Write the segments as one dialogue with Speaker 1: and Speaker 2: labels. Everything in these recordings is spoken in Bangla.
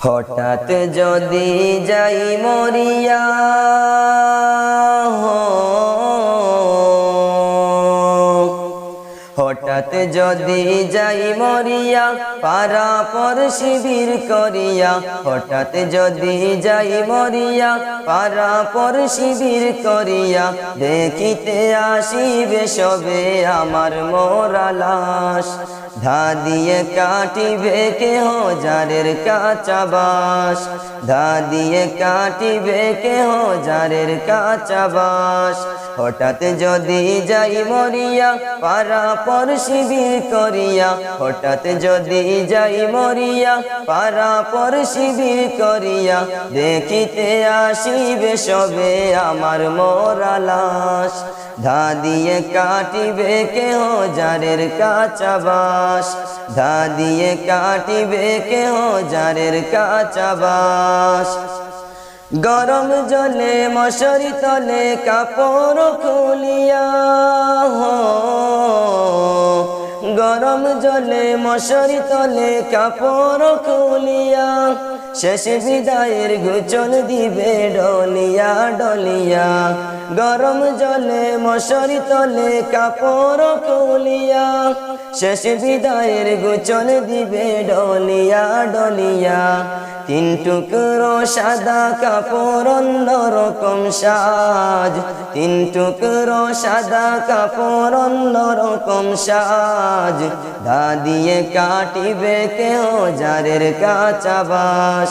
Speaker 1: হঠাৎ যদি যাই মরিয়া হঠাৎ যদি যাই মরিয়া পারা পর শিবির করিয়া হঠাৎ যদি যাই মরিয়া পারা পর শিবির করিয়া দেখিতে আসিবে সবে আমার মোরা লাশ ধা দিয়ে কাটিবে কেহ যারের কাঁচা বাস ধা দিয়ে কাটিবে কেহ যারের কাঁচা বাস হঠাৎ যদি যাই মরিয়া পারা পর শিবির করিয়া হঠাৎ যদি যাই মরিয়া পারা পর শিবির করিয়া দেখিতে আসিবে সবে আমার মোরা লাশ ধা দিয়ে কাটিবে কেহ যারের কাঁচা বাস ধা দিয়ে কাটিবে কেহ যারের কাঁচা বাস গরম জলে মশারি তলে কাপড় খুলিয়া গরম জলে মশারি তলে কাপড় খুলিয়া শেষ বিদায়ের ঘুচল দিবে ডলিয়া ডলিয়া গরম জলে মশারি তলে কাপড় খুলিয়া শেষ বিদায়ের ঘুচল দিবে ডলিয়া ডলিয়া তিন টুকরো সাদা কাপড় অন্যরকম সাজ তিন টুকরো সাদা কাপড় অন্যরকম সাজ ধা দিয়ে কাটিবে কেহ যারের কাঁচা বাস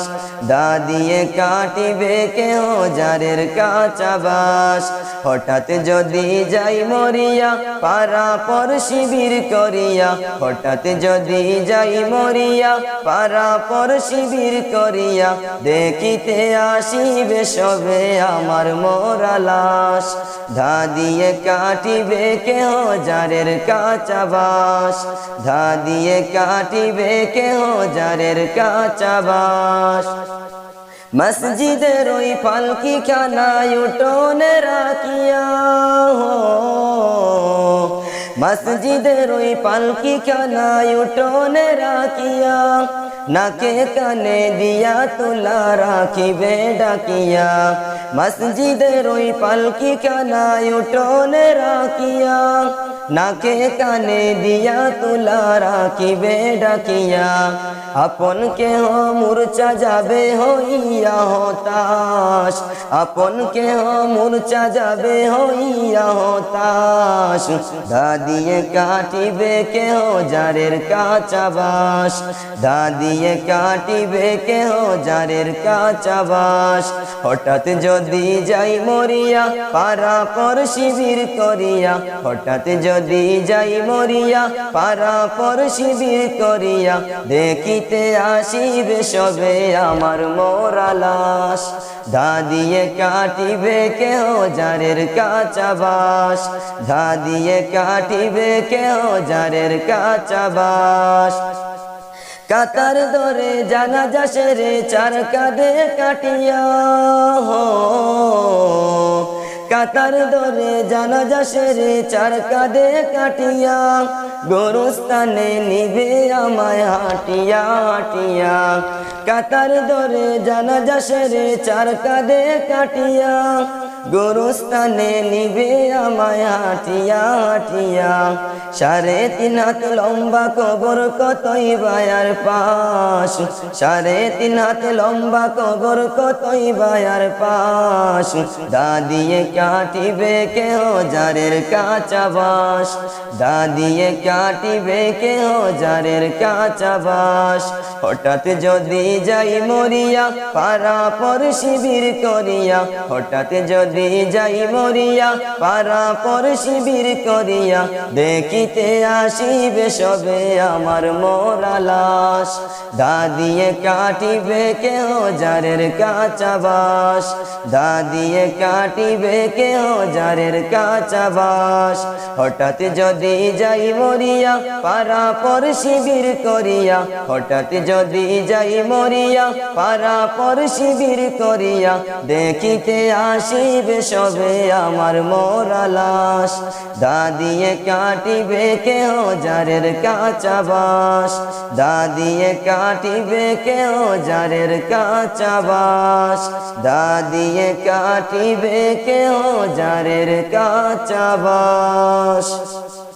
Speaker 1: ধা দিয়ে কাটিবে কেহ যারের কাঁচা বাস হঠাৎ যদি যাই মরিয়া পারা পর শিবির করিয়া হঠাৎ যদি যাই মরিয়া পারা পর শিবির করিয়া দেখিতে আসিবে সবে আমার মোরা লাশ ধা দিয়ে কাটিবে কেহ যারের কাঁচা বাস ধা দিয়ে কাটিবে কেহ যারের কাঁচা বাস মসজিদের ওই পালকি খানায় উঠোনে রাখিয়া মসজিদের ওই পালকি খানায় উঠোনে রাখিয়া নাকে কানে দিয়া তুলা রাখিবে ডাকিয়া মসজিদের ওই পালকি খানায় উঠোনে রাখিয়া নাকে কানে দিয়া তুলা রাখিবে ডাকিয়া আপন কেহ মূর্ছা যাবে হইয়া হতাশ আপন কেহ মূর্ছা যাবে হইয়া হতাশ ধা দিয়ে কাটিবে কেহ যারের কাঁচা বাস ধা দিয়ে কাটিবে কেহ যারের কাঁচা বাস হঠাৎ যদি যাই মরিয়া পারা পর শিবির করিয়া হঠাৎ যদি যাই মরিয়া পারা পর শিবির করিয়া দেখিতে আসিবে সবে আমার মোরা লাশ ধা দিয়ে কাটিবে কেহ যারের কাঁচা বাস ধা দিয়ে কাটিবে কেহ যারের কাঁচা বাস কাতার ধরে জানাজা সেরে চার কাঁধে কাটিয়া কাতার ধরে জানাজা সেরে চার কাঁধে কাটিয়া গোরস্থানে নিবে আমায় হাটিয়া হাটিয়া কাতার ধরে জানাজা সেরে চার কাঁধে কাটিয়া গোরস্থানে নিবে আমায় হাটিয়া হাটিয়া 3.5 হাত লম্বা কবর কতই বায়ার পাশ 3.5 হাত লম্বা কবর কতই বায়ার পাশ ধা দিয়ে কাটিবে কেহ যারের কাঁচা বাস ধা দিয়ে কাটিবে কেহ যারের কাঁচা বাস হঠাৎ যদি যাই মরিয়া পারা পর শিবির করিয়া হঠাৎ যদি যাই মরিয়া পারা পর শিবির করিয়া দেখিতে আসিবে সবে আমার মোরা লাশ ধা দিয়ে কাটিবে কেহ যারের কাঁচা বাস ধা দিয়ে কাটিবে কেহ যারের কাঁচা বাস হঠাৎ যদি যাই মরিয়া পারা পর শিবির করিয়া হঠাৎ যদি যাই মরিয়া পারা পর শিবির করিয়া দেখিতে আসিবে সবে আমার মোরা লাশ দাদিয়ে কাটিবে কেহ যারের কাঁচা বাস দাদিয়ে কাটিবে কেহ যারের কাঁচা বাস দাদিয়ে কাটিবে কেহ যারের কাঁচা বাস।